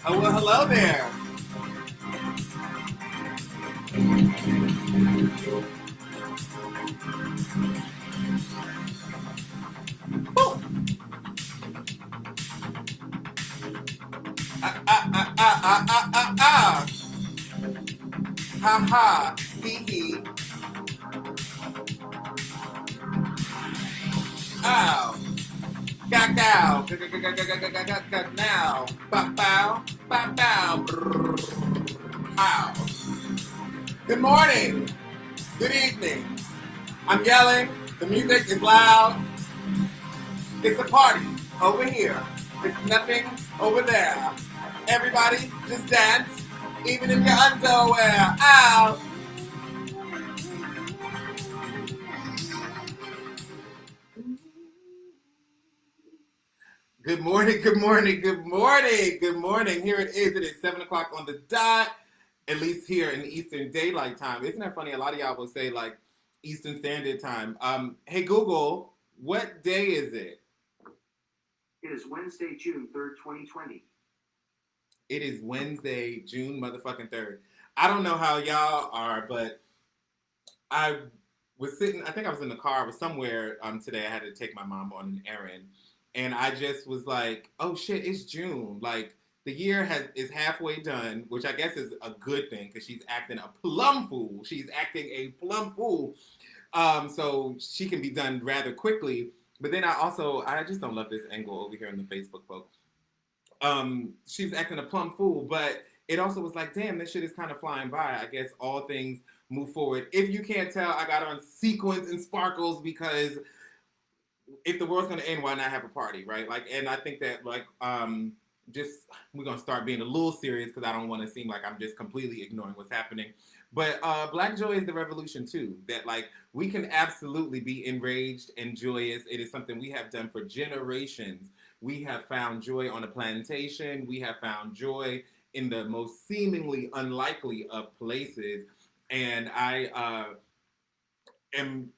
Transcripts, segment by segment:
Oh, well, hello there. Ah, ah, ah, ah, ah, ah, ah, ah. Ha ha. Hee hee. Ow. Cacao. Now. Bow, bow. Bow, bow. Ow. Good morning. Good evening. I'm yelling. The music is loud. It's a party over here. It's nothing over there. Everybody just dance, even in your underwear. Ow! Good morning, good morning, good morning, good morning. Here it is. It is 7 o'clock on the dot, at least here in Eastern Daylight Time. Isn't that funny? A lot of y'all will say, like, Eastern Standard Time. Hey, Google, what day is it? It is Wednesday, June 3rd, 2020. It is Wednesday, June motherfucking 3rd. I don't know how y'all are, but I was sitting, I think I was in the car, I was somewhere today. I had to take my mom on an errand. And I just was like, oh shit, it's June. Like, the year is halfway done, which I guess is a good thing because she's acting a plum fool. She's acting a plum fool. So she can be done rather quickly. But then I just don't love this angle over here on the Facebook, folks. She was acting a plum fool, but it also was like, damn, this shit is kind of flying by. I guess all things move forward. If you can't tell, I got on sequins and sparkles because if the world's gonna end, why not have a party, right? Like, and I think that just we're gonna start being a little serious because I don't want to seem like I'm just completely ignoring what's happening. But Black joy is the revolution too. That like we can absolutely be enraged and joyous. It is something we have done for generations. We have found joy on a plantation. We have found joy in the most seemingly unlikely of places. And I'm going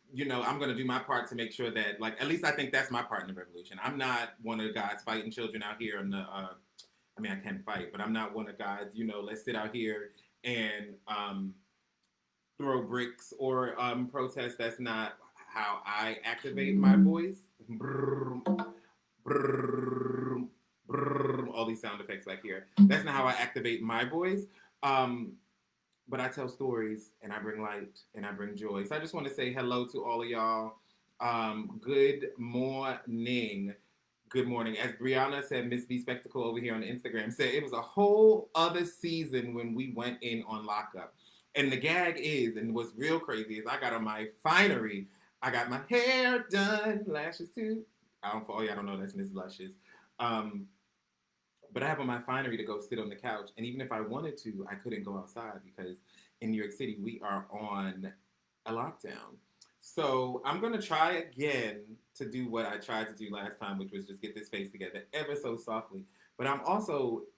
to do my part to make sure that, like, at least I think that's my part in the revolution. I'm not one of the guys fighting children out here in the, I mean, I can fight, but I'm not one of the guys, let's sit out here and throw bricks or protest. That's not how I activate my voice. Brrr, brrr, brrr, all these sound effects back here. That's not how I activate my voice. But I tell stories and I bring light and I bring joy. So I just want to say hello to all of y'all. Good morning. Good morning. As Brianna said, Miss B Spectacle over here on Instagram said it was a whole other season when we went in on lockup. And the gag is, and what's real crazy is I got on my finery. I got my hair done, lashes too. For all y'all don't know, that's Miss Luscious. Um, but I have on my finery to go sit on the couch. And even if I wanted to, I couldn't go outside because in New York City, we are on a lockdown. So I'm going to try again to do what I tried to do last time, which was just get this face together ever so softly. But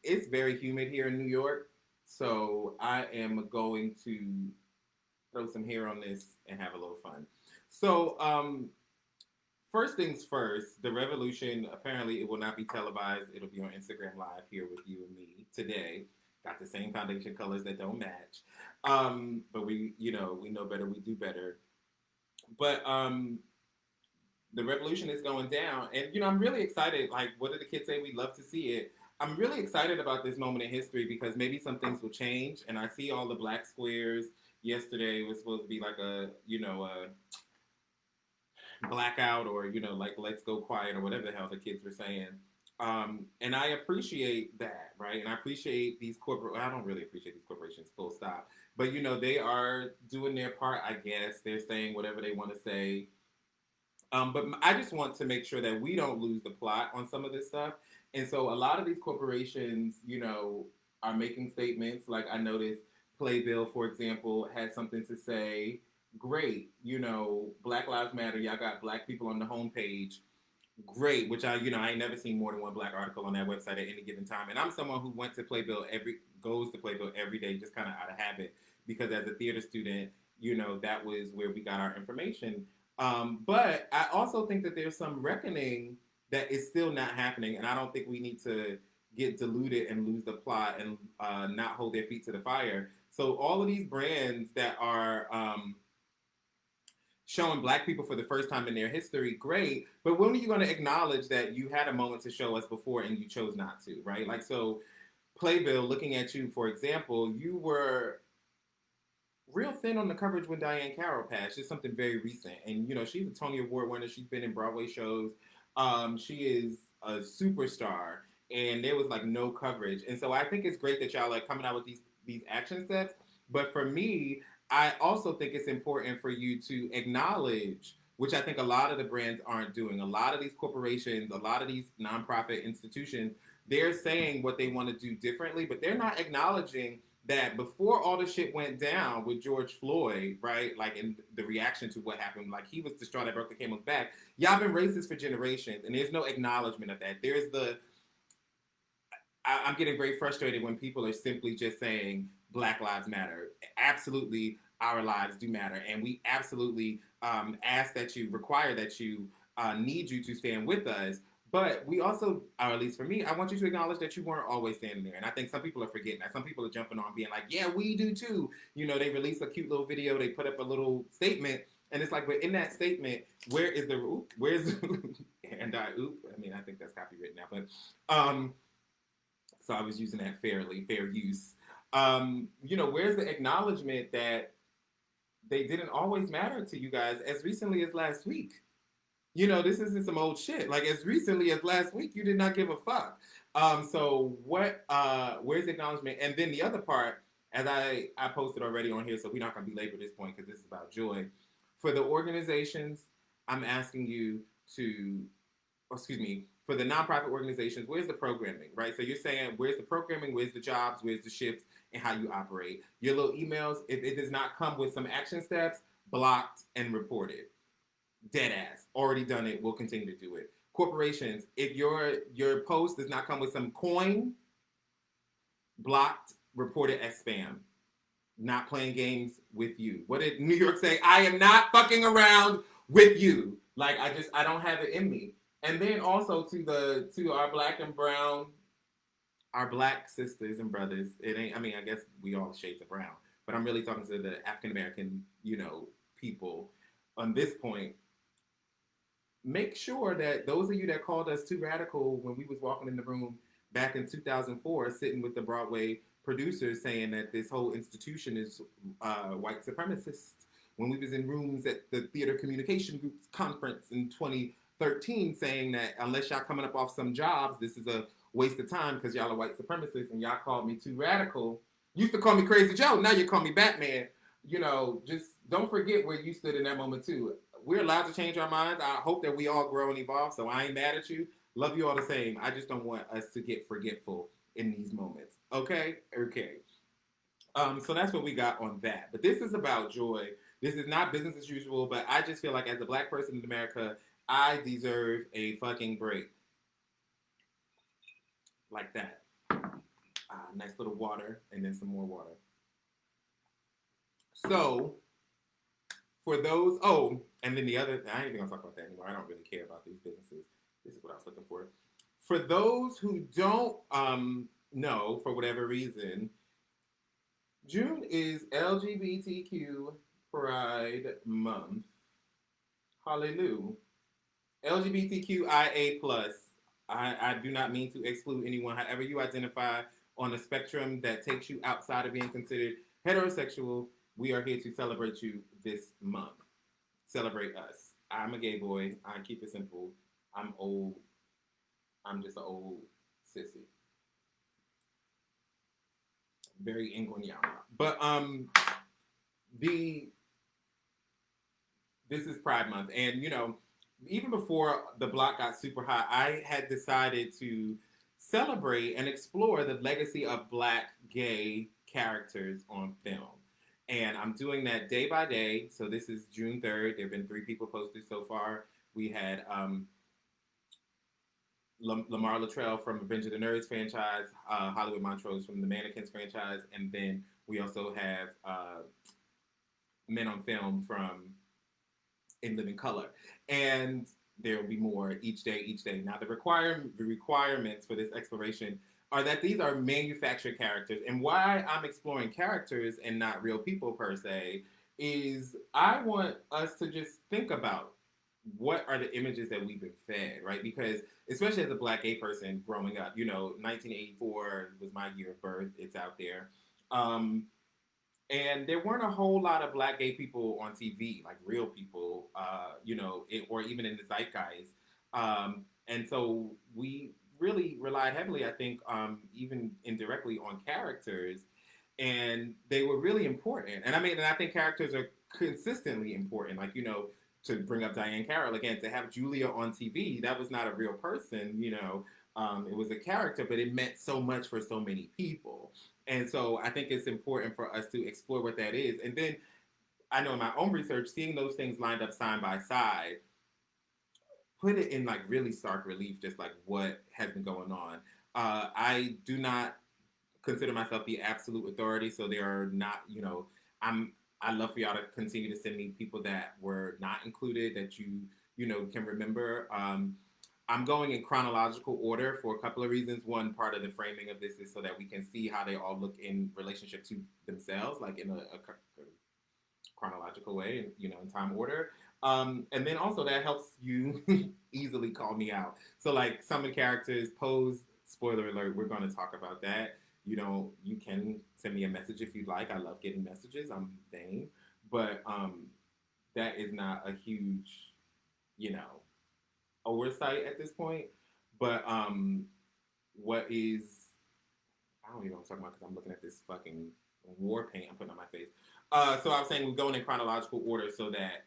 it's very humid here in New York. So I am going to throw some hair on this and have a little fun. So, first things first, the revolution, apparently it will not be televised. It'll be on Instagram Live here with you and me today. Got the same foundation colors that don't match. But we know better, we do better. But the revolution is going down. And, I'm really excited. Like, what did the kids say? We'd love to see it. I'm really excited about this moment in history because maybe some things will change. And I see all the black squares. Yesterday was supposed to be like a blackout or like let's go quiet or whatever the hell the kids were saying. And I appreciate that, right? And I appreciate these corporate. I don't really appreciate these corporations, full stop. But they are doing their part. I guess they're saying whatever they want to say. But I just want to make sure that we don't lose the plot on some of this stuff. And so a lot of these corporations, are making statements. Like I noticed Playbill, for example, had something to say. Great, Black Lives Matter. Y'all got black people on the homepage. great, which I ain't never seen more than one black article on that website at any given time. And I'm someone who goes to Playbill every day, just kind of out of habit, because as a theater student, that was where we got our information. But I also think that there's some reckoning that is still not happening, and I don't think we need to get diluted and lose the plot and not hold their feet to the fire. So all of these brands that are showing black people for the first time in their history, great. But when are you going to acknowledge that you had a moment to show us before and you chose not to, right? Like, so Playbill, looking at you, for example, you were real thin on the coverage when Diane Carroll passed. Just something very recent. And, she's a Tony Award winner. She's been in Broadway shows. She is a superstar. And there was like no coverage. And so I think it's great that y'all are coming out with these action steps. But for me, I also think it's important for you to acknowledge, which I think a lot of the brands aren't doing. A lot of these corporations, a lot of these nonprofit institutions, they're saying what they want to do differently, but they're not acknowledging that before all the shit went down with George Floyd, right? Like in the reaction to what happened, like he was the straw that broke the camel's back. Y'all been racist for generations, and there's no acknowledgement of that. I'm getting very frustrated when people are simply just saying Black Lives Matter. Absolutely, our lives do matter, and we absolutely require that you, need you to stand with us. But we also, or at least for me, I want you to acknowledge that you weren't always standing there. And I think some people are forgetting that. Some people are jumping on being like, yeah, we do too. They release a cute little video, they put up a little statement, and it's like, but in that statement, where's and I mean, I think that's copywritten now, but so I was using that fair use. Where's the acknowledgement that they didn't always matter to you guys as recently as last week? This isn't some old shit. Like as recently as last week, you did not give a fuck. So where's the acknowledgement? And then the other part, as I posted already on here, so we're not gonna belabor this point because this is about joy. For the organizations, I'm asking you to, for the nonprofit organizations, where's the programming, right? So you're saying, where's the programming, where's the jobs, where's the shifts, and how you operate. Your little emails, if it does not come with some action steps, blocked and reported. Dead ass. Already done it, we'll continue to do it. Corporations, if your post does not come with some coin, blocked, reported as spam. Not playing games with you. What did New York say? I am not fucking around with you. Like I don't have it in me. And then also to our black and brown, our black sisters and brothers. It ain't. I mean, I guess we all shades of brown, but I'm really talking to the African American, people. On this point, make sure that those of you that called us too radical when we was walking in the room back in 2004, sitting with the Broadway producers saying that this whole institution is white supremacist. When we was in rooms at the Theater Communication Group's conference in 2013 saying that unless y'all coming up off some jobs, this is a waste of time because y'all are white supremacists and y'all called me too radical. You used to call me Crazy Joe, now you call me Batman. Just don't forget where you stood in that moment too. We're allowed to change our minds. I hope that we all grow and evolve, so I ain't mad at you. Love you all the same. I just don't want us to get forgetful in these moments. Okay? Okay. So that's what we got on that. But this is about joy. This is not business as usual, but I just feel like as a black person in America, I deserve a fucking break. Like that. Nice little water, and then some more water. So, for those, and then the other, I ain't even gonna talk about that anymore. I don't really care about these businesses. This is what I was looking for. For those who don't know, for whatever reason, June is LGBTQ Pride Month. Hallelujah. LGBTQIA+. I do not mean to exclude anyone. However you identify on a spectrum that takes you outside of being considered heterosexual, we are here to celebrate you this month. Celebrate us. I'm a gay boy. I keep it simple. I'm old. I'm just an old sissy. Very Ingoniana. But this is Pride Month, and even before the block got super hot, I had decided to celebrate and explore the legacy of black gay characters on film. And I'm doing that day by day. So this is June 3rd. There have been 3 people posted so far. We had Lamar Latrell from Revenge of the Nerds franchise, Hollywood Montrose from the Mannequins franchise, and then we also have Men on Film from In Living Color. And there will be more each day, each day. Now, the requirements for this exploration are that these are manufactured characters. And why I'm exploring characters and not real people per se is I want us to just think about what are the images that we've been fed, right? Because especially as a black gay person growing up, 1984 was my year of birth. It's out there. Um, and there weren't a whole lot of black gay people on TV, like real people, or even in the zeitgeist. And so we really relied heavily, I think, even indirectly on characters, and they were really important. And I think characters are consistently important. Like, to bring up Diane Carroll again, to have Julia on TV, that was not a real person, it was a character, but it meant so much for so many people. And so I think it's important for us to explore what that is. And then I know in my own research, seeing those things lined up side by side, put it in like really stark relief, just like what has been going on. I do not consider myself the absolute authority, so there are not, I'm. I love for y'all to continue to send me people that were not included that can remember. I'm going in chronological order for a couple of reasons. One part of the framing of this is so that we can see how they all look in relationship to themselves, like in a chronological way, and in time order. And then also that helps you easily call me out. So like some of the characters pose. Spoiler alert: we're going to talk about that. You can send me a message if you'd like. I love getting messages. I'm vain, but that is not a huge, you know, oversight at this point. But what is I don't even know what I'm talking about because I'm looking at this fucking war paint I'm putting on my face. So I was saying we're going in chronological order so that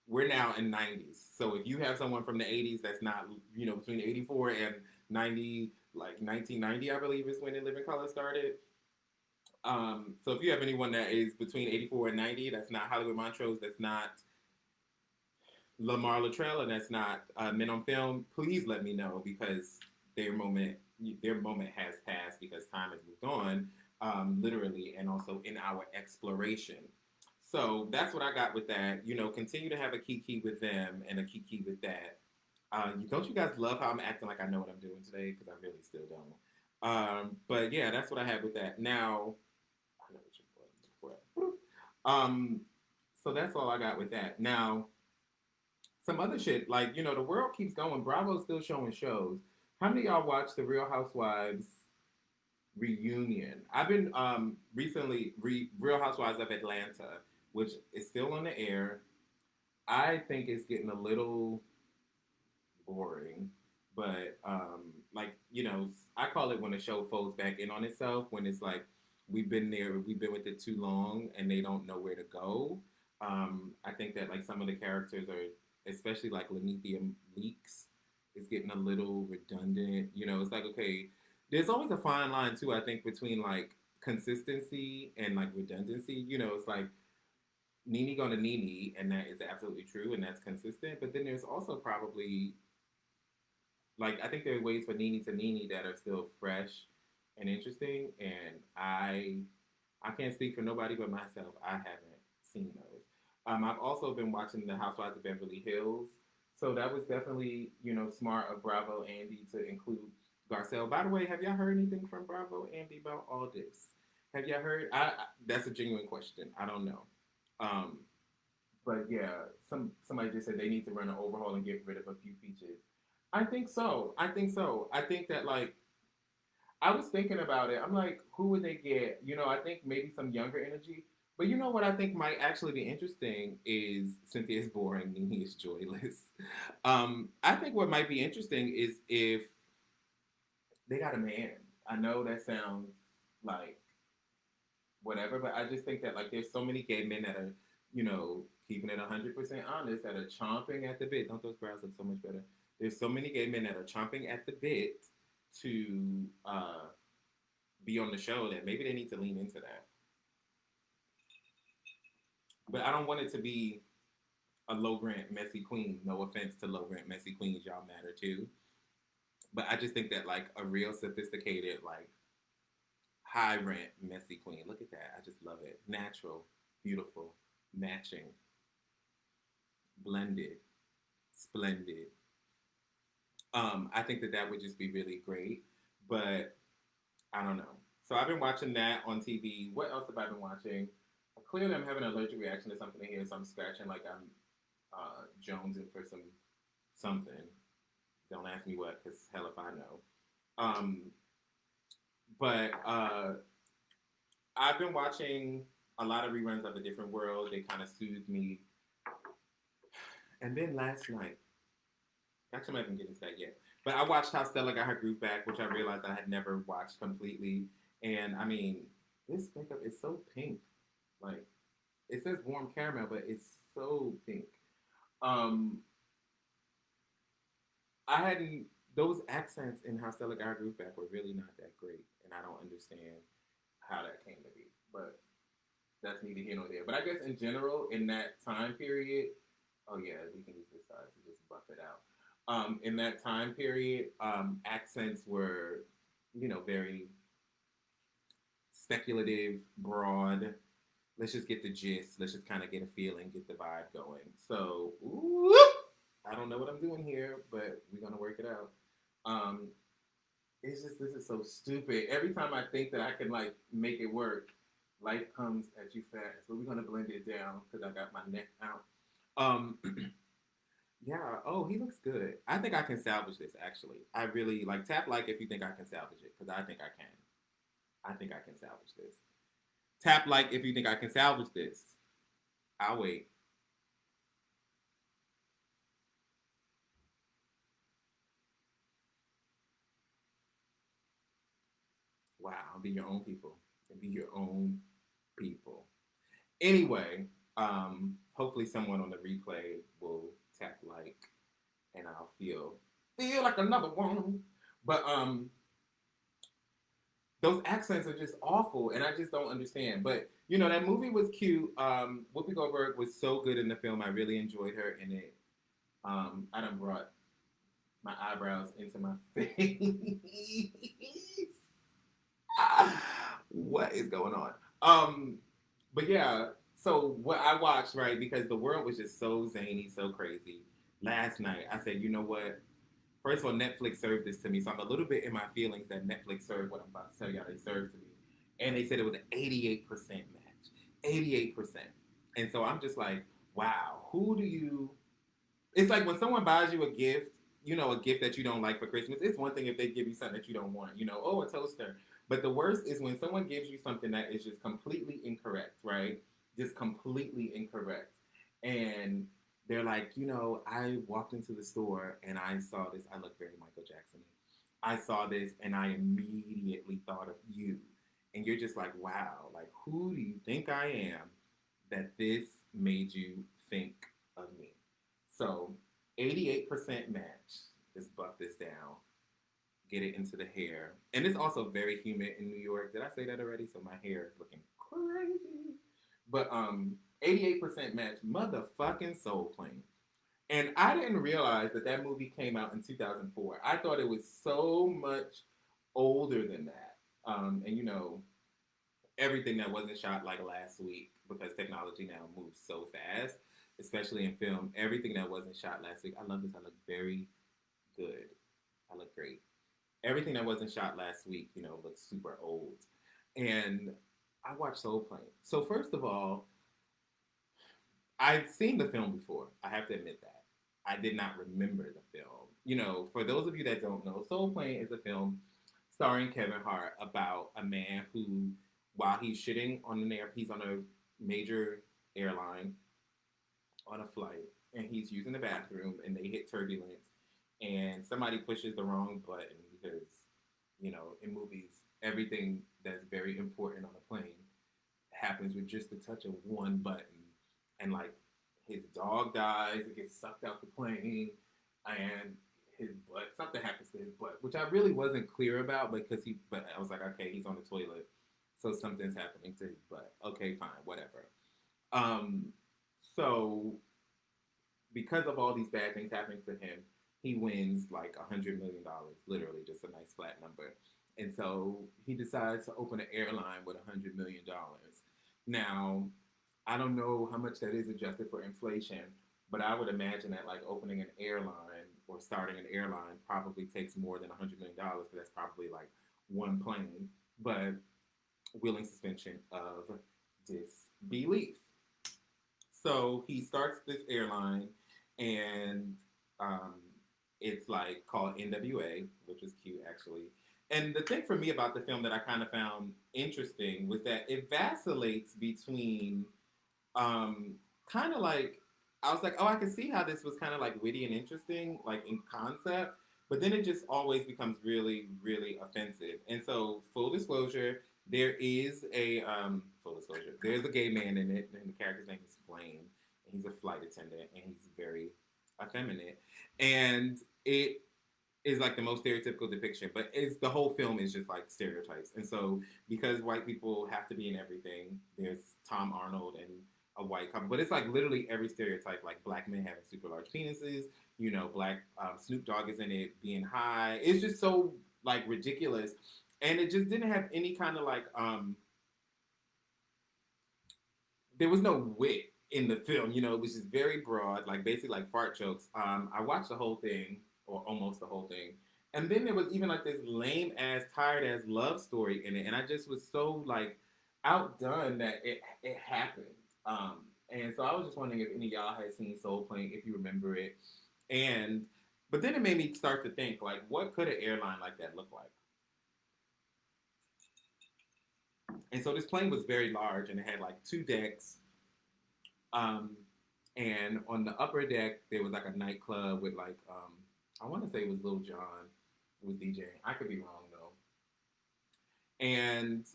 we're now in 90s. So if you have someone from the 80s that's not, between 84 and 90, like 1990, I believe is when In Living Color started. So if you have anyone that is between 84 and 90, that's not Hollywood Montrose, that's not Lamar Latrell, and that's not Men on Film, please let me know because their moment has passed because time has moved on, literally, and also in our exploration. So that's what I got with that. Continue to have a kiki with them and a kiki with that. Don't you guys love how I'm acting like I know what I'm doing today? Because I really still don't. But yeah, that's what I had with that. Now, I know what you're doing. So that's all I got with that. Now, some other shit, like, the world keeps going. Bravo's still showing shows. How many of y'all watch the Real Housewives reunion? I've been recently, Real Housewives of Atlanta, which is still on the air. I think it's getting a little boring, but I call it when a show folds back in on itself, when it's like we've been there, we've been with it too long, and they don't know where to go. I think that like some of the characters are, especially like Lenithia Leaks, is getting a little redundant. It's like okay, there's always a fine line too. I think between like consistency and like redundancy. It's like Nene gonna Nene, and that is absolutely true, and that's consistent. But then there's also probably like I think there are ways for Nene to Nene that are still fresh and interesting, and I can't speak for nobody but myself. I haven't seen those. I've also been watching The Housewives of Beverly Hills, so that was definitely smart of Bravo Andy to include Garcelle. By the way, have y'all heard anything from Bravo Andy about all this? Have y'all heard? That's a genuine question. I don't know. Um, but yeah, somebody just said they need to run an overhaul and get rid of a few features. I think so. I think so. I think that like I was thinking about it. I'm like, who would they get? I think maybe some younger energy. But you know what I think might actually be interesting is Cynthia is boring, Nene is joyless. I think what might be interesting is if they got a man. I know that sounds like whatever, but I just think that like there's so many gay men that are, keeping it 100% honest, that are chomping at the bit. Don't those brows look so much better? There's so many gay men that are chomping at the bit to be on the show that maybe they need to lean into that. But I don't want it to be a low rent messy queen. No offense to low rent messy queens, y'all matter too. But I just think that like a real sophisticated, like high rent, messy queen. Look at that. I just love it. Natural, beautiful, matching, blended, splendid. I think that that would just be really great. But I don't know. So I've been watching that on TV. What else have I been watching? Clearly, I'm having an allergic reaction to something in here, so I'm scratching like I'm jonesing for something. Don't ask me what, because hell if I know. Um, but I've been watching a lot of reruns of A Different World. They kind of soothed me. And then last night, actually, I'm not even getting to that yet. But I watched How Stella Got Her Groove Back, which I realized I had never watched completely. And I mean, this makeup is so pink. Like, it says warm caramel, but it's so pink. Um, I hadn't, those accents in How Stella Got Her Groove Back were really not that great. And I don't understand how that came to be. But that's neither here nor there. But I guess in general, in that time period, oh yeah, we can use this side to just buff it out. In that time period, accents were, very speculative, broad. Let's just get the gist. Let's just kind of get a feeling, get the vibe going. So, ooh, I don't know what I'm doing here, but we're gonna work it out. Um, it's just this is so stupid. Every time I think that I can like make it work, life comes at you fast. But we're gonna blend it down because I got my neck out. Um, yeah. Oh, he looks good. I think I can salvage this. Actually, I really like tap like if you think I can salvage it because I think I can. I think I can salvage this. Tap like if you think I can salvage this. I'll wait. Wow, be your own people and be your own people. Anyway, hopefully someone on the replay will tap like and I'll feel like another one. But those accents are just awful and I just don't understand. But that movie was cute. Whoopi Goldberg was so good in the film. I really enjoyed her in it. I done brought my eyebrows into my face. What is going on? Um, but yeah, so what I watched, right, because the world was just so zany, so crazy. Last night, I said, you know what? First of all, Netflix served this to me, so I'm a little bit in my feelings that Netflix served what I'm about to tell y'all they served to me. And they said it was an 88% match. 88%. And so I'm just like, wow, who do you it's like when someone buys you a gift, a gift that you don't like for Christmas. It's one thing if they give you something that you don't want, oh, a toaster. But the worst is when someone gives you something that is just completely incorrect, right? Just completely incorrect. And they're like, I walked into the store and I saw this. I look very Michael Jackson. I saw this and I immediately thought of you. And you're just like, wow, like, who do you think I am that this made you think of me? So 88% match. Just buff this down. Get it into the hair. And it's also very humid in New York. Did I say that already? So my hair is looking crazy. But 88% match. Motherfucking Soul Plane. And I didn't realize that that movie came out in 2004. I thought it was so much older than that. And everything that wasn't shot like last week because technology now moves so fast, especially in film. Everything that wasn't shot last week, I love this. I look very good. I look great. Everything that wasn't shot last week, looks super old. And I watched Soul Plane. So first of all, I've seen the film before. I have to admit that. I did not remember the film. For those of you that don't know, Soul Plane is a film starring Kevin Hart about a man who, while he's shitting on an air, he's on a major airline on a flight, and he's using the bathroom, and they hit turbulence, and somebody pushes the wrong button because, in movies, everything that's very important on a plane happens with just the touch of one button, and like his dog dies, it gets sucked out the plane, and his butt, something happens to his butt, which I really wasn't clear about but I was like, okay, he's on the toilet, so something's happening to his butt. Okay, fine, whatever. Um, so because of all these bad things happening to him, he wins like $100 million, literally just a nice flat number. And so he decides to open an airline with $100 million. Now, I don't know how much that is adjusted for inflation, but I would imagine that like opening an airline or starting an airline probably takes more than $100 million because that's probably like one plane. But willing suspension of disbelief. So he starts this airline, and um, it's like called NWA, which is cute actually. And the thing for me about the film that I kind of found interesting was that it vacillates between um, kind of like I was like, oh, I can see how this was kind of like witty and interesting, like in concept, but then it just always becomes really, really offensive. And so, full disclosure, there is a full disclosure. There's a gay man in it, and the character's name is Flame, and he's a flight attendant, and he's very effeminate, and it is like the most stereotypical depiction, but it's the whole film is just like stereotypes. And so because white people have to be in everything, there's Tom Arnold and a white couple, but it's like literally every stereotype, like black men having super large penises, black Snoop Dogg is in it being high. It's just so like ridiculous, and it just didn't have any kind of like there was no wit in the film. It was just very broad, like basically like fart jokes. I watched the whole thing, or almost the whole thing, and then there was even like this lame ass, tired ass love story in it, and I just was so like outdone that it happened. And so I was just wondering if any of y'all had seen Soul Plane, if you remember it, and but then it made me start to think like, what could an airline like that look like? And so this plane was very large, and it had like two decks. Um, and on the upper deck there was like a nightclub with like I want to say it was Lil Jon was DJing. I could be wrong though. And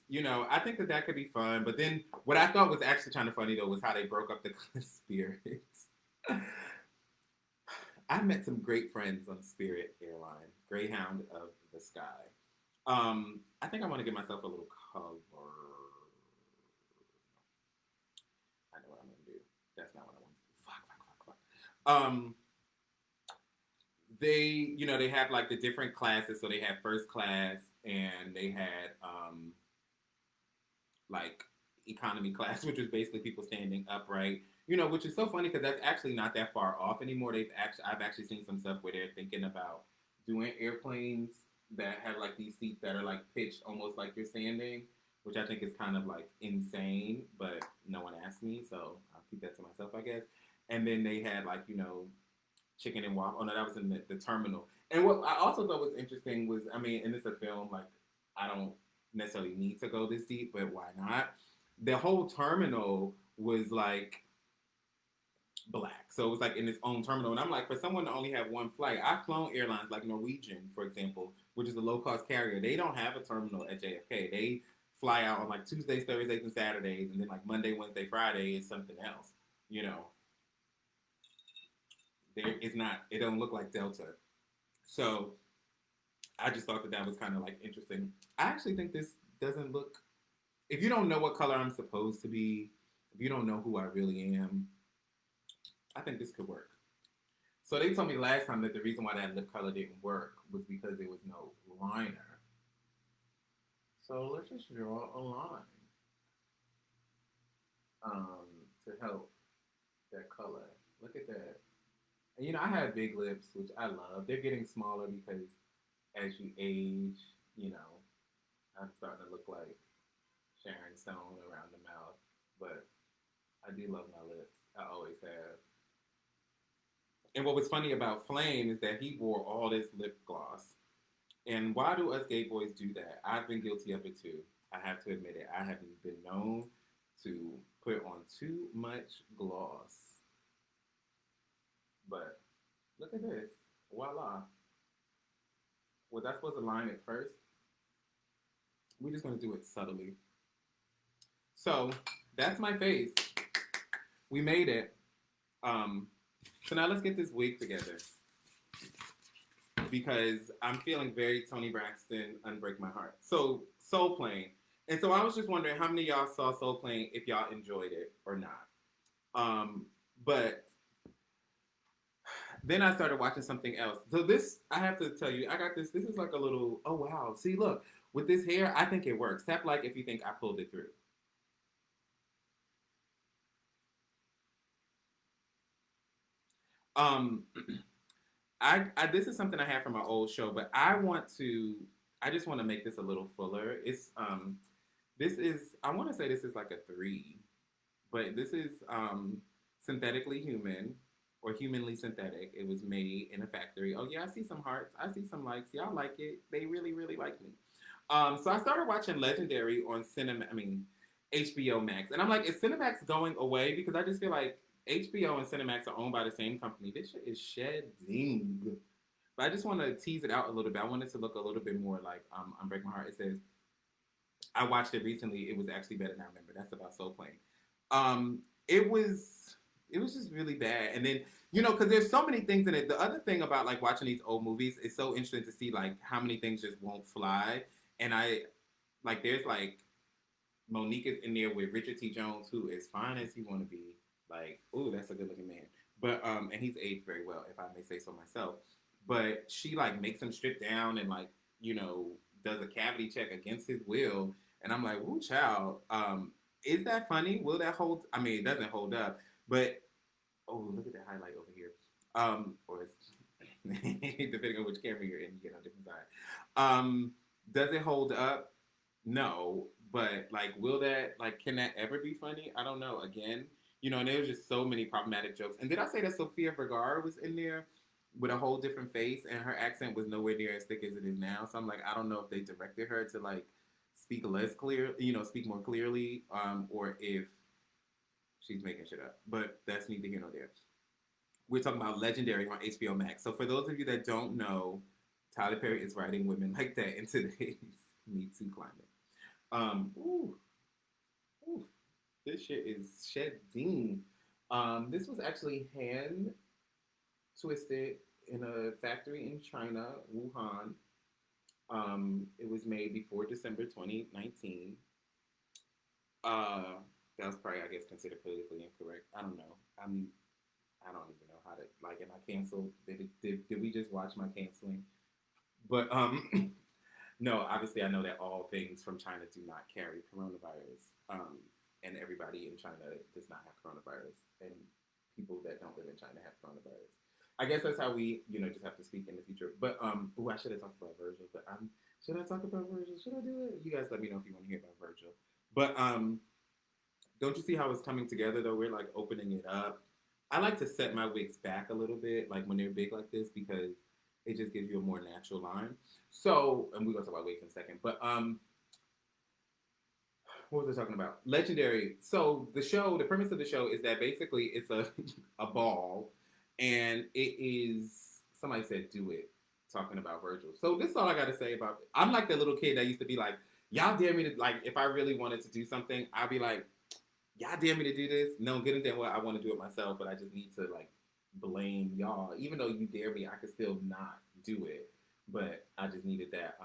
I think that could be fun. But then what I thought was actually kind of funny though was how they broke up the Spirits. I've met some great friends on Spirit Airline, Greyhound of the Sky. I think I want to give myself a little cover. I know what I'm gonna do. That's not what I want to do. Fuck, fuck, fuck, fuck. They have like the different classes. So they had first class, and they had like economy class, which was basically people standing upright. Which is so funny because that's actually not that far off anymore. I've actually seen some stuff where they're thinking about doing airplanes that have like these seats that are like pitched almost like you're standing, which I think is kind of like insane. But no one asked me, so I'll keep that to myself, I guess. And then they had like chicken and waffle. Oh no, that was in the terminal. And what I also thought was interesting was, I mean, and it's a film, like I don't necessarily need to go this deep, but why not? The whole terminal was like black. So it was like in its own terminal. And I'm like, for someone to only have one flight, I've flown airlines like Norwegian, for example, which is a low cost carrier. They don't have a terminal at JFK. They fly out on like Tuesdays, Thursdays, and Saturdays, and then like Monday, Wednesday, Friday is something else. You know, there is not. It don't look like Delta. So I just thought that was kind of like interesting. I actually think this doesn't look. If you don't know what color I'm supposed to be, if you don't know who I really am, I think this could work. So they told me last time that the reason why that lip color didn't work was because there was no liner. So let's just draw a line to help that color. Look at that. And I have big lips, which I love. They're getting smaller because as you age, I'm starting to look like Sharon Stone around the mouth. But I do love my lips. I always have. And what was funny about Flame is that he wore all this lip gloss. And why do us gay boys do that? I've been guilty of it too. I have to admit it. I have been known to put on too much gloss. But look at this. Voila. Was I supposed to line it first? We're just going to do it subtly. So that's my face. We made it. So now let's get this wig together. Because I'm feeling very Toni Braxton, Unbreak My Heart. So, Soul Plane. And so I was just wondering how many of y'all saw Soul Plane, if y'all enjoyed it or not. But Then I started watching something else. So this, I have to tell you, I got this. This is like a little. Oh wow! See, look, with this hair, I think it works. Tap like if you think I pulled it through. Um, I this is something I have from my old show, but I want to. I just want to make this a little fuller. This is. I want to say this is like a three, but this is synthetically human or humanly synthetic. It was made in a factory. Oh yeah, I see some hearts. I see some likes. Y'all like it. They really, really like me. So I started watching Legendary on cinema. I mean, HBO Max, and I'm like, is Cinemax going away? Because I just feel like HBO and Cinemax are owned by the same company. This shit is shedding. But I just want to tease it out a little bit. I want it to look a little bit more like Unbreak My Heart. It says I watched it recently. It was actually better than I remember. That's about Soul Plane. Um, it was it was just really bad. And then because there's so many things in it. The other thing about like watching these old movies is so interesting to see like how many things just won't fly. And I like there's like Monique is in there with Richard T. Jones, who is fine as he want to be. Like, ooh, that's a good looking man. But and he's aged very well, if I may say so myself. But she like makes him strip down and like does a cavity check against his will, and I'm like, ooh, child, is that funny? Will that hold? I mean, it doesn't hold up, but oh, look at that highlight over here. Or it's depending on which camera you're in, you get on a different side. Does it hold up? No, but like, will that like can that ever be funny? I don't know. Again, and there was just so many problematic jokes. And did I say that Sofia Vergara was in there with a whole different face, and her accent was nowhere near as thick as it is now? So I'm like, I don't know if they directed her to like speak less clear, speak more clearly, or if she's making shit up. But that's neither here nor there. We're talking about Legendary on HBO Max. So for those of you that don't know, Tyler Perry is writing women like that in today's Me Too climate. Ooh, ooh, this shit is shedding. This was actually hand twisted in a factory in China, Wuhan. It was made before December 2019. That was probably, I guess, considered politically incorrect. I don't know. I don't even know how to like. Am I canceled? Did we just watch my canceling? But no, obviously I know that all things from China do not carry coronavirus, and everybody in China does not have coronavirus, and people that don't live in China have coronavirus. I guess that's how we, just have to speak in the future. But I should have talked about Virgil, but should I talk about Virgil? Should I do it? You guys let me know if you want to hear about Virgil. But don't you see how it's coming together though? We're like opening it up. I like to set my wigs back a little bit, like when they're big like this, because it just gives you a more natural line. So, and we're gonna talk about wigs in a second. But what was I talking about? Legendary. So the premise of the show is that basically it's a a ball, and it is somebody said do it, talking about Virgil. So this is all I got to say about it. I'm like the little kid that used to be like, y'all dare me to like if I really wanted to do something, I'd be like, y'all dare me to do this? No, get into what I want to do it myself, but I just need to like blame y'all. Even though you dare me, I could still not do it. But I just needed that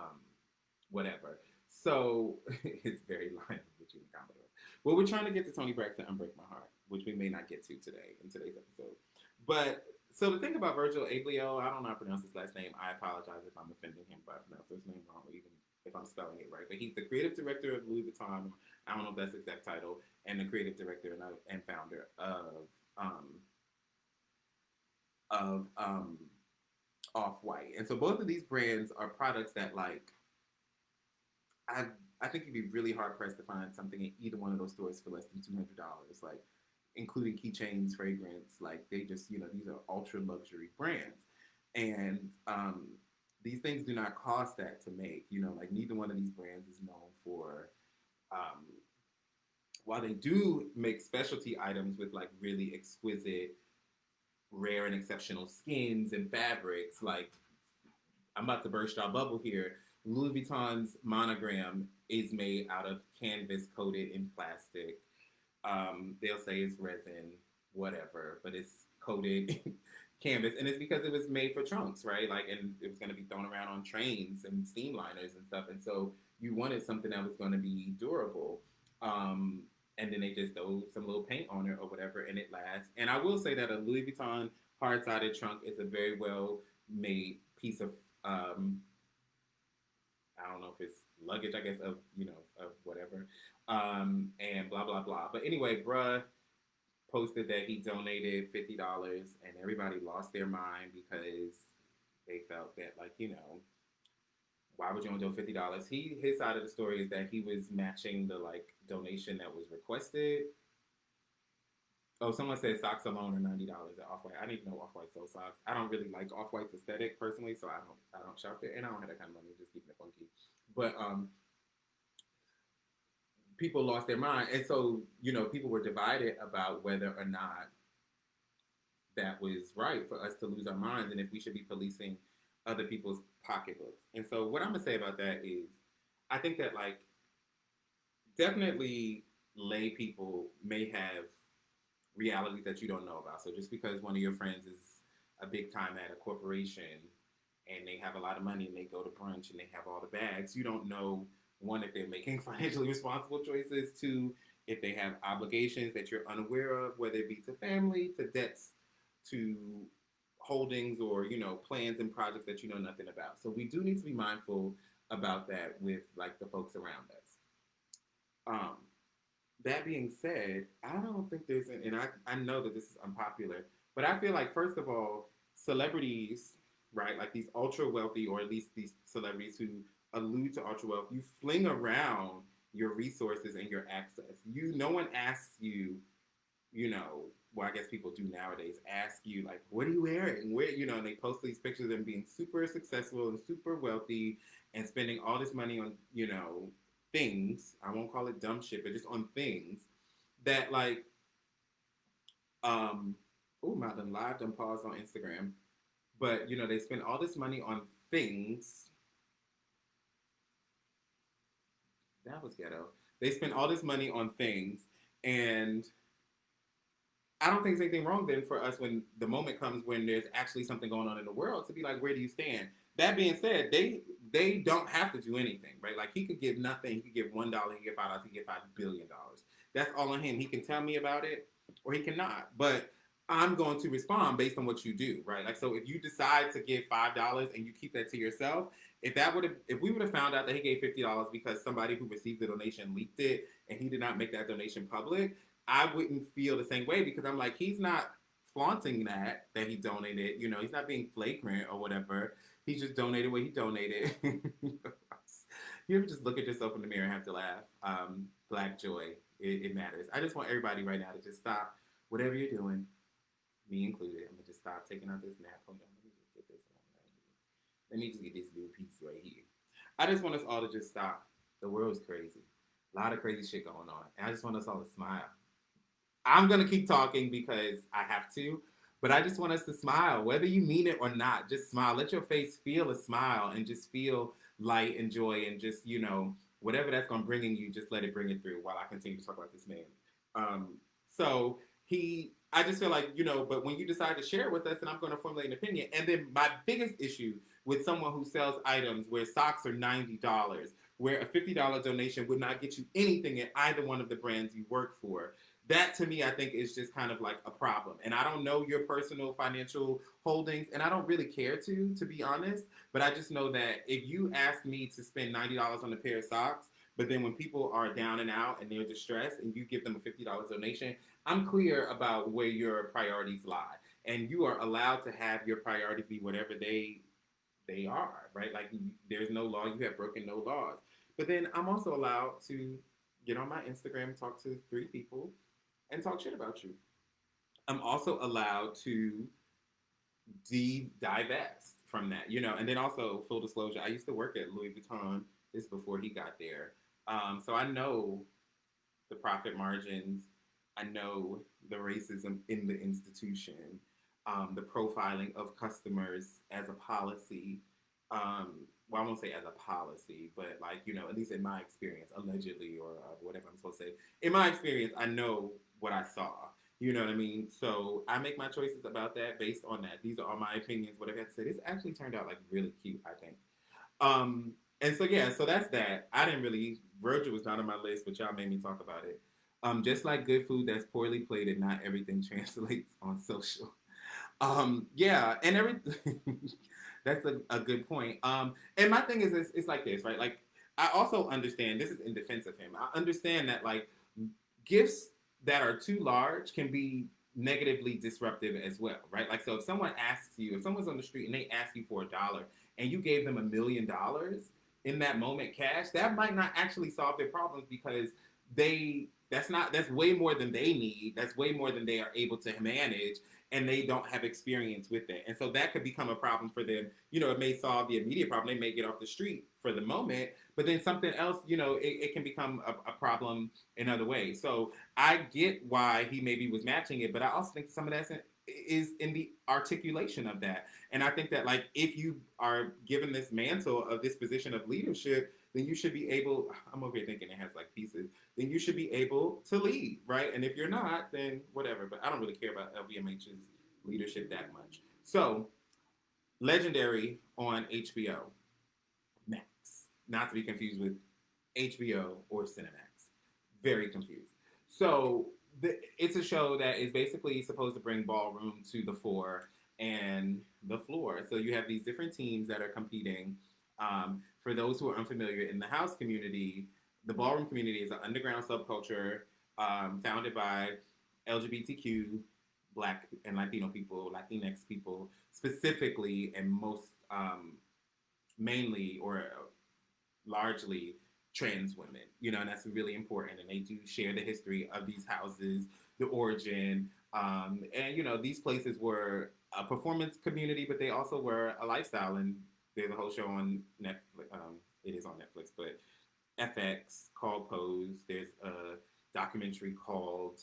whatever. So it's very line between the Commodore. Well, we're trying to get to Tony Braxton Unbreak My Heart, which we may not get to today in today's episode. But so the thing about Virgil Ablioh, I don't know how to pronounce his last name. I apologize if I'm offending him by pronouncing his name wrong, or even if I'm spelling it right. But he's the creative director of Louis Vuitton. I don't know if that's the exact title, and the creative director and founder of Off White. And so both of these brands are products that like I I think you'd be really hard pressed to find something in either one of those stores for less than $200. Like including keychains, fragrance, like they just these are ultra luxury brands, and these things do not cost that to make. Like neither one of these brands is known for. Um, while they do make specialty items with like really exquisite, rare and exceptional skins and fabrics, like I'm about to burst our bubble here. Louis Vuitton's monogram is made out of canvas coated in plastic. They'll say it's resin, whatever, but it's coated canvas, and it's because it was made for trunks, right? Like, and it was going to be thrown around on trains and steamliners and stuff, and so you wanted something that was going to be durable. And then they just throw some little paint on it or whatever, and it lasts. And I will say that a Louis Vuitton hard-sided trunk is a very well made piece of um, I don't know if it's luggage, I guess, of of whatever, and blah blah blah. But anyway, bruh posted that he donated $50, and everybody lost their mind because they felt that, like, why would you only do $50? His side of the story is that he was matching the like donation that was requested. Oh, someone said socks alone are $90 at Off White. I didn't know Off White sold socks. I don't really like Off White's aesthetic personally, so I don't shop there, and I don't have that kind of money. Just keeping it funky. But people lost their mind, and so people were divided about whether or not that was right for us to lose our minds, and if we should be policing other people's pocketbooks. And so, what I'm gonna say about that is, I think that like definitely lay people may have realities that you don't know about. So just because one of your friends is a big time at a corporation and they have a lot of money and they go to brunch and they have all the bags, you don't know, one, if they're making financially responsible choices, two, if they have obligations that you're unaware of, whether it be to family, to debts, to holdings, or plans and projects that you know nothing about. So we do need to be mindful about that with like the folks around us. um that being said, I don't think there's and I know that this is unpopular, but I feel like, first of all, celebrities, right, like these ultra wealthy, or at least these celebrities who allude to ultra wealth, you fling around your resources and your access. No one asks you, well, I guess people do nowadays, ask you like, what are you wearing? Where, and they post these pictures of them being super successful and super wealthy and spending all this money on, things. I won't call it dumb shit, but just on things that like, oh my, done live, done paused on Instagram. But they spend all this money on things. That was ghetto. They spend all this money on things, and I don't think there's anything wrong then for us, when the moment comes when there's actually something going on in the world, to be like, where do you stand? That being said, they don't have to do anything, right? Like, he could give nothing. He could give $1. He could give $5. He could give $5 billion. That's all on him. He can tell me about it, or he cannot. But I'm going to respond based on what you do, right? Like, so if you decide to give $5 and you keep that to yourself, if we would have found out that he gave $50 because somebody who received the donation leaked it and he did not make that donation public, I wouldn't feel the same way, because I'm like, he's not flaunting that he donated. He's not being flagrant or whatever. He just donated what he donated. You ever just look at yourself in the mirror and have to laugh? Black joy, it matters. I just want everybody right now to just stop whatever you're doing, me included. I'm gonna just stop taking out this nap. Hold on, let me just get this one right here. Let me just get this little piece right here. I just want us all to just stop. The world's crazy. A lot of crazy shit going on. And I just want us all to smile. I'm going to keep talking because I have to, but I just want us to smile, whether you mean it or not. Just smile. Let your face feel a smile and just feel light and joy, and just, whatever that's going to bring in you, just let it bring it through while I continue to talk about this man. So I just feel like, but when you decide to share it with us, and I'm going to formulate an opinion. And then my biggest issue with someone who sells items where socks are $90, where a $50 donation would not get you anything at either one of the brands you work for, that to me, I think, is just kind of like a problem. And I don't know your personal financial holdings, and I don't really care to be honest. But I just know that if you ask me to spend $90 on a pair of socks, but then when people are down and out and they're distressed and you give them a $50 donation, I'm clear about where your priorities lie. And you are allowed to have your priorities be whatever they are, right? Like, there's no law, you have broken no laws. But then I'm also allowed to get on my Instagram and talk to 3 people and talk shit about you. I'm also allowed to divest from that, and then also, full disclosure, I used to work at Louis Vuitton. This before he got there. So I know the profit margins. I know the racism in the institution, the profiling of customers as a policy. Well, I won't say as a policy, but like, at least in my experience, allegedly, or whatever I'm supposed to say. In my experience, I know what I saw. You know what I mean? So I make my choices about that based on that. These are all my opinions. What I have to say. This actually turned out like really cute, I think. And so yeah, so that's that. I didn't really. Virgil was not on my list, but y'all made me talk about it. Just like good food that's poorly plated, not everything translates on social. Yeah, and every that's a good point. And my thing is, it's like this, right? Like, I also understand this is in defense of him. I understand that like gifts that are too large can be negatively disruptive as well, right? Like, so if someone asks you, if someone's on the street and they ask you for $1 and you gave them $1 million in that moment cash, that might not actually solve their problems because that's way more than they need. That's way more than they are able to manage, and they don't have experience with it. And so that could become a problem for them. It may solve the immediate problem. They may get off the street for the moment, but then something else, it can become a problem in other ways. So I get why he maybe was matching it, but I also think some of that is in the articulation of that. And I think that, like, if you are given this mantle of this position of leadership, then you should be able, I'm over here thinking it has like pieces, then you should be able to lead, right? And if you're not, then whatever. But I don't really care about LVMH's leadership that much. So, Legendary on HBO Max, not to be confused with HBO or Cinemax. Very confused. So, it's a show that is basically supposed to bring ballroom to the fore and the floor. So, you have these different teams that are competing. For those who are unfamiliar, in the house community, the ballroom community is an underground subculture founded by LGBTQ, Black and Latino people, Latinx people, specifically, and most mainly or largely trans women. And that's really important. And they do share the history of these houses, the origin, and these places were a performance community, but they also were a lifestyle. And there's a whole show on Netflix. It is on Netflix, but FX called Pose. There's a documentary called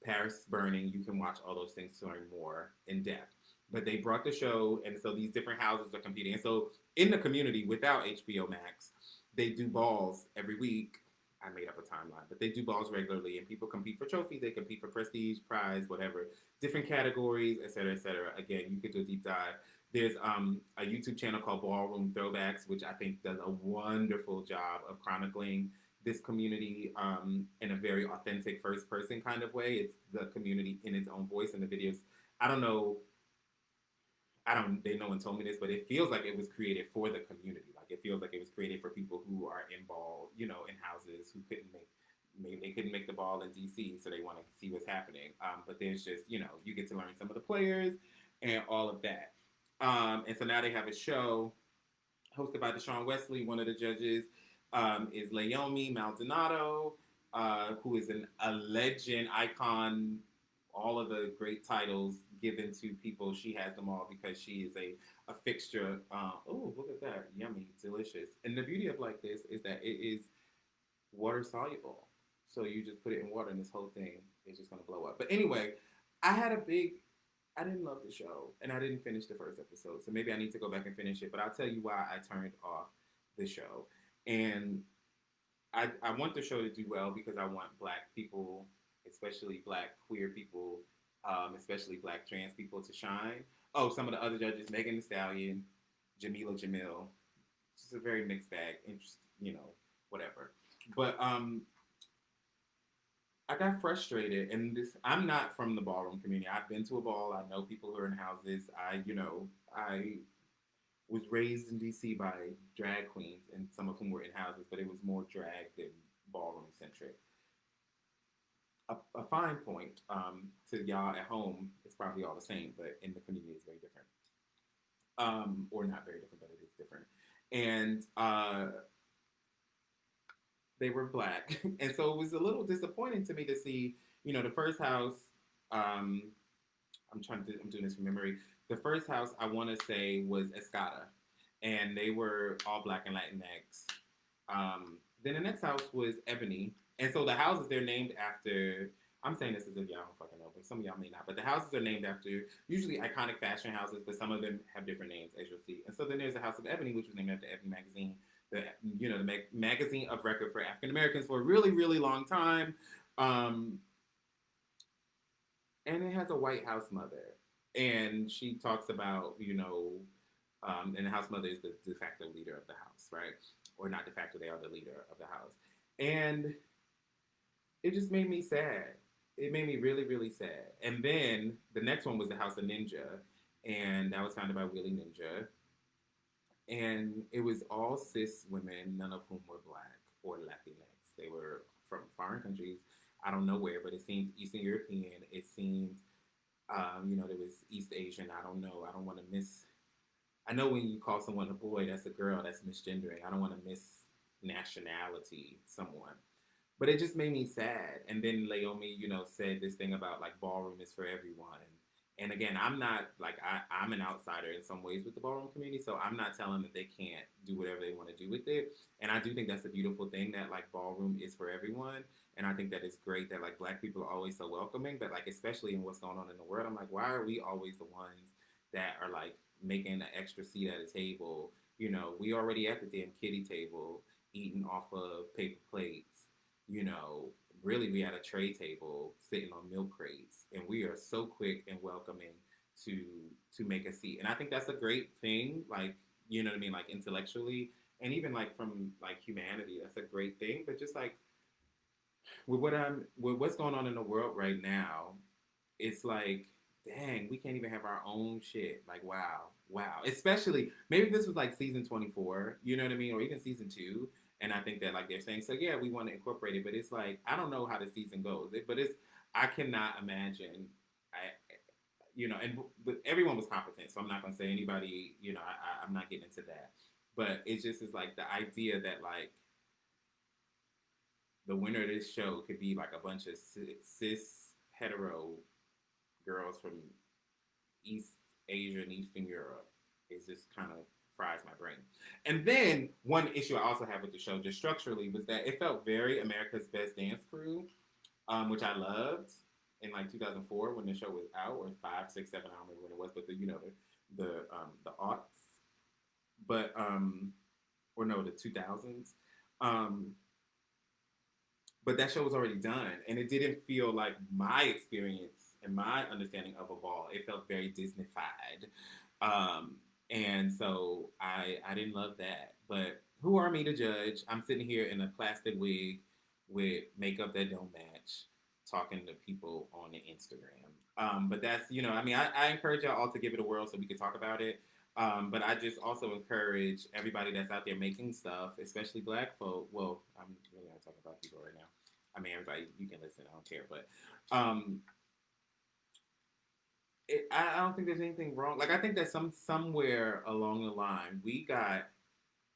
Paris Burning. You can watch all those things to learn more in depth. But they brought the show, and so these different houses are competing. And so in the community, without HBO Max, they do balls every week. I made up a timeline, but they do balls regularly, and people compete for trophies. They compete for prestige, prize, whatever, different categories, et cetera, et cetera. Again, you could do a deep dive. There's a YouTube channel called Ballroom Throwbacks, which I think does a wonderful job of chronicling this community in a very authentic first person kind of way. It's the community in its own voice in the videos. I don't know. No one told me this, but it feels like it was created for the community. Like, it feels like it was created for people who are in ball, in houses who maybe they couldn't make the ball in DC, so they want to see what's happening. But there's just, you get to learn some of the players and all of that. And so now they have a show hosted by Deshaun Wesley. One of the judges is Leomi Maldonado, who is a legend, icon, all of the great titles given to people. She has them all because she is a fixture. Oh, look at that. Yummy. Delicious. And the beauty of like this is that it is water soluble. So you just put it in water and this whole thing is just going to blow up. But anyway, I didn't love the show and I didn't finish the first episode. So maybe I need to go back and finish it. But I'll tell you why I turned off the show. And I want the show to do well because I want Black people, especially Black queer people, especially Black trans people to shine. Oh, some of the other judges, Megan Thee Stallion, Jamila Jamil. It's just a very mixed bag. Whatever. But I got frustrated, and I'm not from the ballroom community. I've been to a ball. I know people who are in houses. I was raised in DC by drag queens, and some of whom were in houses, but it was more drag than ballroom centric. A fine point to y'all at home, it's probably all the same, but in the community it's very different. Or not very different, but it is different. And they were Black. And so it was a little disappointing to me to see, the first house, I'm doing this from memory. The first house I want to say was Escada, and they were all Black and Latinx. Then the next house was Ebony, and so the houses they're named after. I'm saying this as if y'all don't fucking know, but some of y'all may not. But the houses are named after usually iconic fashion houses, but some of them have different names, as you'll see. And so then there's the House of Ebony, which was named after Ebony magazine, the magazine of record for African Americans for a really, really long time. And it has a white house mother, and she talks about, and the house mother is the de facto leader of the house, right? Or not de facto, they are the leader of the house. And it just made me sad. It made me really, really sad. And then the next one was the House of Ninja. and that was founded by Willie Ninja, and it was all cis women, none of whom were black or Latinx. They were from foreign countries. I don't know where, but it seemed Eastern European. It seemed, there was East Asian. I don't know. I don't want to miss. I know when you call someone a boy, that's a girl. That's misgendering. I don't want to miss nationality someone. But it just made me sad. And then Laomi, said this thing about like ballroom is for everyone. And again, I'm not like I'm an outsider in some ways with the ballroom community, so I'm not telling them that they can't do whatever they want to do with it. And I do think that's a beautiful thing that like ballroom is for everyone. And I think that it's great that like black people are always so welcoming, but like especially in what's going on in the world, I'm like, why are we always the ones that are like making an extra seat at a table? We already at the damn kiddie table eating off of paper plates, you know, really we had a tray table sitting on milk crates, and we are so quick and welcoming to to make a seat. And I think that's a great thing, like, you know what I mean, like intellectually, and even like from like humanity, that's a great thing. But just like with what's going on in the world right now, it's like, dang, we can't even have our own shit. Like, wow, wow. Especially maybe this was like season 24, you know what I mean, or even season two. And I think that like they're saying, so yeah, we want to incorporate it, but it's like I don't know how the season goes. But it's I cannot imagine. I and but everyone was competent, so I'm not gonna say anybody. I'm not getting into that. But it just is like the idea that like the winner of this show could be like a bunch of cis hetero girls from East Asia and Eastern Europe. It just kind of fries my brain. And then one issue I also have with the show, just structurally, was that it felt very America's Best Dance Crew, which I loved in like 2004 when the show was out, or five, six, seven, I don't remember when it was, but the aughts, but or no, the 2000s. Um, but that show was already done, and it didn't feel like my experience and my understanding of a ball. It felt very Disneyfied, and so I didn't love that. But who are me to judge? I'm sitting here in a plastic wig with makeup that don't match, talking to people on the Instagram. But that's I mean I encourage y'all all to give it a whirl so we can talk about it. But I just also encourage everybody that's out there making stuff, especially black folk. Well, I'm really not talking about people right now. I mean, everybody, you can listen. I don't care. But um, I don't think there's anything wrong. Like, I think that somewhere along the line, we got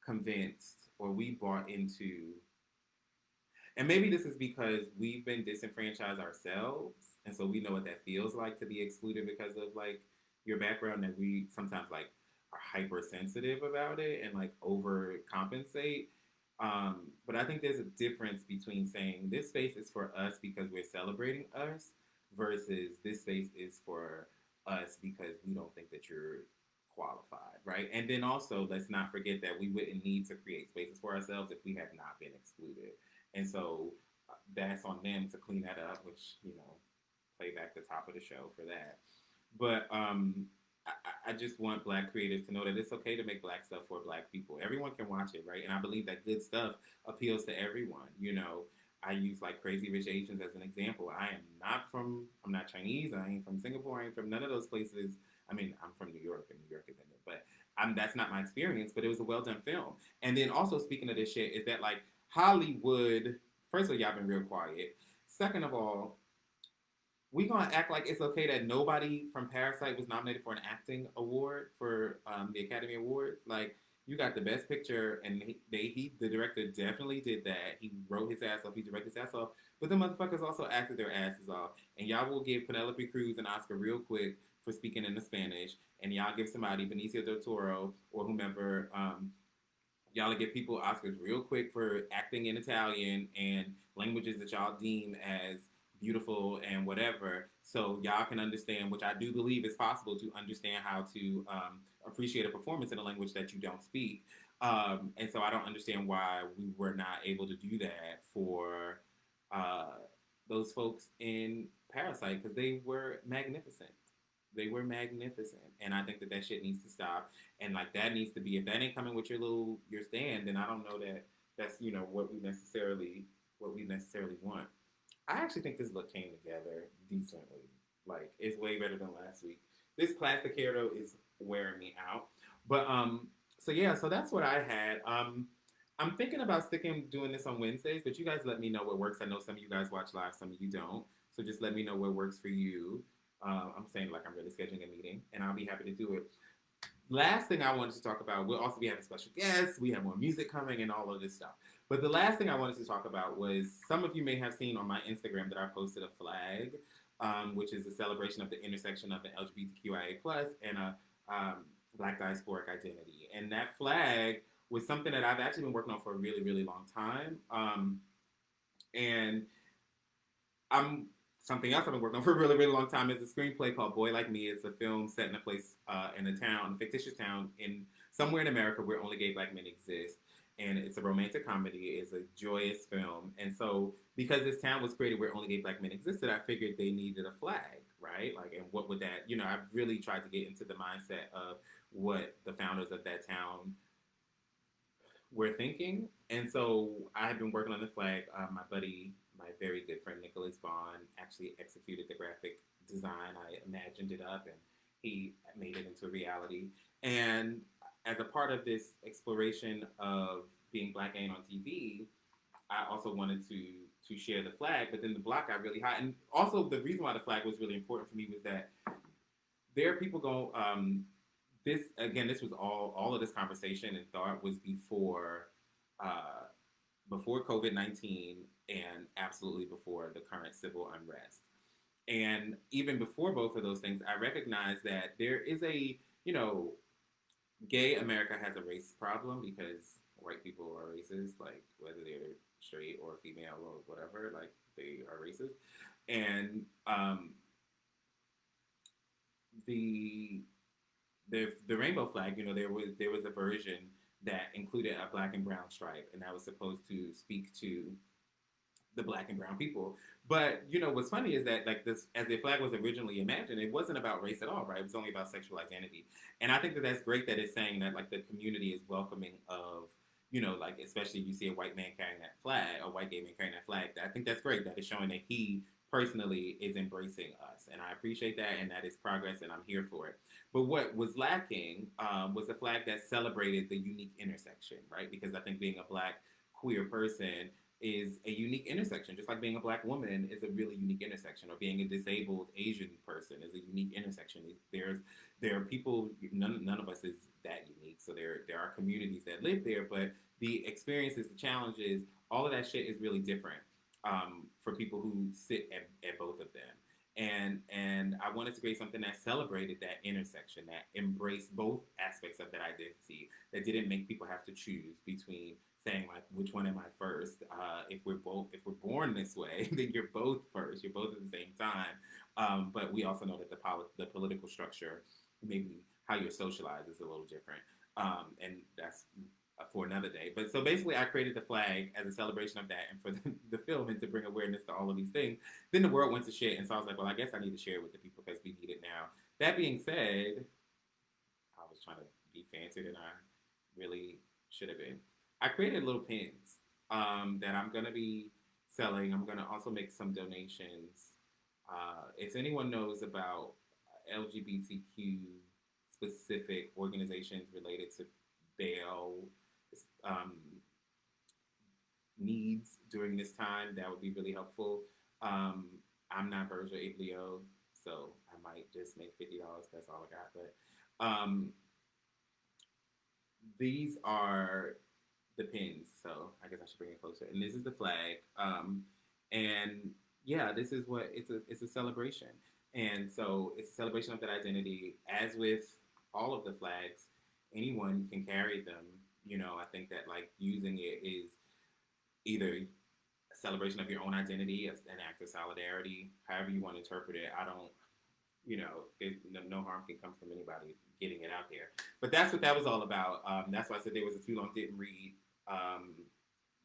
convinced or we bought into, and maybe this is because we've been disenfranchised ourselves, and so we know what that feels like to be excluded because of like your background, that we sometimes like are hypersensitive about it and like overcompensate. But I think there's a difference between saying this space is for us because we're celebrating us versus this space is for us because we don't think that you're qualified, right? And then also, let's not forget that we wouldn't need to create spaces for ourselves if we had not been excluded. And so that's on them to clean that up, which, play back the top of the show for that. But I just want black creators to know that it's okay to make black stuff for black people. Everyone can watch it, right? And I believe that good stuff appeals to everyone. I use like Crazy Rich Asians as an example. I'm not Chinese. I ain't from Singapore. I ain't from none of those places. I mean, I'm from New York, and New York is in it, but that's not my experience. But it was a well done film. And then also speaking of this shit, is that like Hollywood? First of all, y'all been real quiet. Second of all, we gonna act like it's okay that nobody from Parasite was nominated for an acting award for the Academy Awards. Like, you got the best picture, and the director definitely did that. He wrote his ass off, he directed his ass off, but the motherfuckers also acted their asses off. And y'all will give Penelope Cruz an Oscar real quick for speaking in the Spanish, and y'all give somebody Benicio del Toro or whomever. Y'all will give people Oscars real quick for acting in Italian and languages that y'all deem as beautiful and whatever. So y'all can understand, which I do believe is possible, to understand how to appreciate a performance in a language that you don't speak. And so I don't understand why we were not able to do that for uh, those folks in Parasite, because they were magnificent. They were magnificent, and I think that that shit needs to stop. And like that needs to be, if that ain't coming with your stand, then I don't know that that's what we necessarily want. I actually think this look came together decently. Like, it's way better than last week. This plastic hair though is wearing me out. But so yeah, so that's what I had. I'm thinking about sticking doing this on Wednesdays, but you guys let me know what works. I know some of you guys watch live, some of you don't. So just let me know what works for you. I'm saying like I'm really scheduling a meeting, and I'll be happy to do it. Last thing I wanted to talk about, we'll also be having special guests. We have more music coming and all of this stuff. But the last thing I wanted to talk about was some of you may have seen on my Instagram that I posted a flag, which is a celebration of the intersection of the LGBTQIA plus and a Black diasporic identity. And that flag was something that I've actually been working on for a really, really long time. And I'm something else I've been working on for a really, really long time is a screenplay called Boy Like Me. It's a film set in a place in a town, a fictitious town in somewhere in America where only gay black men exist. And it's a romantic comedy. It's a joyous film. And so, because this town was created where only gay black men existed, I figured they needed a flag, right? Like, and what would that, I've really tried to get into the mindset of what the founders of that town were thinking. And so I have been working on the flag. My buddy, my very good friend Nicholas Vaughn, actually executed the graphic design. I imagined it up and he made it into a reality. And as a part of this exploration of being black and on TV, I also wanted to share the flag, but then the block got really hot. And also the reason why the flag was really important for me was that there are people go this again, this was all of this conversation and thought was uh, before COVID-19 and absolutely before the current civil unrest. And even before both of those things, I recognize that there is gay America has a race problem because white people are racist, like whether they're straight or female or whatever, like they are racist. And the the rainbow flag, there was a version that included a black and brown stripe, and that was supposed to speak to the black and brown people. But what's funny is that like this, as the flag was originally imagined, it wasn't about race at all, right? It was only about sexual identity, and I think that that's great that it's saying that like the community is welcoming of. Like especially if you see a white man carrying that flag, a white gay man carrying that flag. I think that's great. That is showing that he personally is embracing us, and I appreciate that, and that is progress, and I'm here for it. But what was lacking was a flag that celebrated the unique intersection, right? Because I think being a black queer person is a unique intersection, just like being a black woman is a really unique intersection, or being a disabled Asian person is a unique intersection. There are people, none of us is that unique. So there are communities that live there, but the experiences, the challenges, all of that shit is really different for people who sit at both of them. And I wanted to create something that celebrated that intersection, that embraced both aspects of that identity, that didn't make people have to choose between saying like which one am I first. If we're born this way, then you're both first. You're both at the same time. But we also know that the political structure, maybe how you're socialized, is a little different. And that's for another day. But so basically, I created the flag as a celebration of that, and for the film, and to bring awareness to all of these things. Then the world went to shit, and so I was like, well, I guess I need to share it with the people because we need it now. That being said, I was trying to be fancier than I really should have been. I created little pins that I'm gonna be selling. I'm gonna also make some donations. If anyone knows about LGBTQ specific organizations related to bail um, needs during this time, that would be really helpful. I'm not Virgil Ablioh, so I might just make $50. That's all I got. But these are the pins, so I guess I should bring it closer. And this is the flag. And yeah, this is what it's a celebration. And so it's a celebration of that identity. As with all of the flags, anyone can carry them. I think that like using it is either a celebration of your own identity, as an act of solidarity, however you want to interpret it. I don't, no harm can come from anybody getting it out there. But that's what that was all about. That's why I said there was a too long didn't read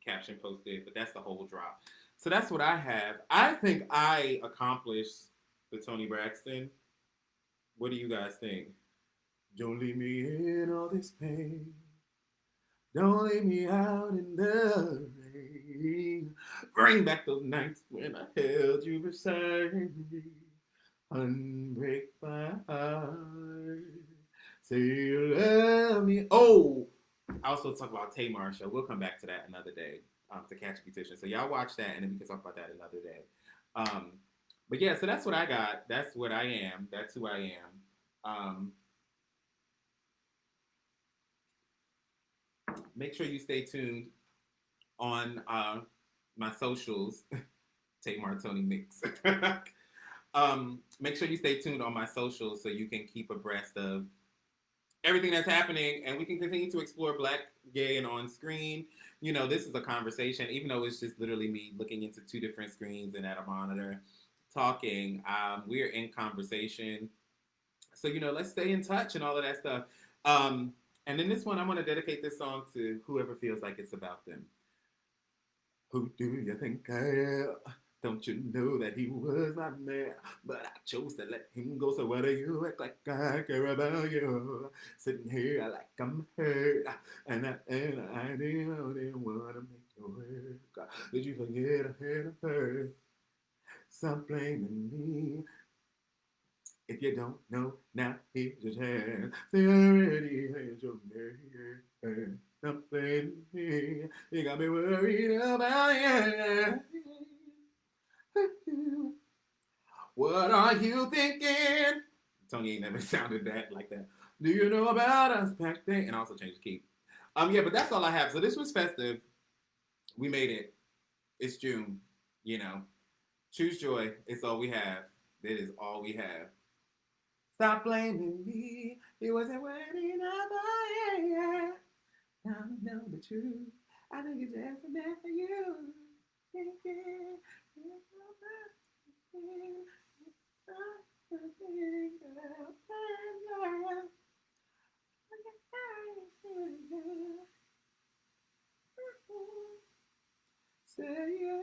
caption posted, but that's the whole drop. So that's what I have. I think I accomplished the Tony Braxton. What do you guys think? Don't leave me in all this pain. Don't leave me out in the rain. Bring back those nights when I held you beside me. unbreak my heart. Say you love me. Oh, I also talk about Tamar show. We'll come back to that another day. To catch a petition. So y'all watch that, and then we can talk about that another day. Um, but yeah, so that's what I got. That's what I am. That's who I am. Make sure you stay tuned on my socials. Tamar Tony Mix. Make sure you stay tuned on my socials so you can keep abreast of everything that's happening, and we can continue to explore Black, gay, and on screen. You know, this is a conversation, even though it's just literally me looking into two different screens and at a monitor talking. We're in conversation, so you know, let's stay in touch and all of that stuff. And then this one, I'm going to dedicate this song to whoever feels like it's about them. Who do you think I am? Don't you know that he was my man? But I chose to let him go. So why do you act like I care about you? Sitting here like I'm hurt, and I didn't want to make you work. Did you forget I had a first? Stop blaming me. If you don't know, now here's your chance. Say I already had your name. Stop blaming me. You got me worried about you. What are you thinking? Tony ain't never sounded that like that. Do you know about us back then? And I also changed the key. Yeah, but that's all I have. So this was festive. We made it. It's June. You know, choose joy. It's all we have. That is all we have. Stop blaming me. It wasn't worthy enough. Yeah. Now I know the truth. I think it's just a man for you.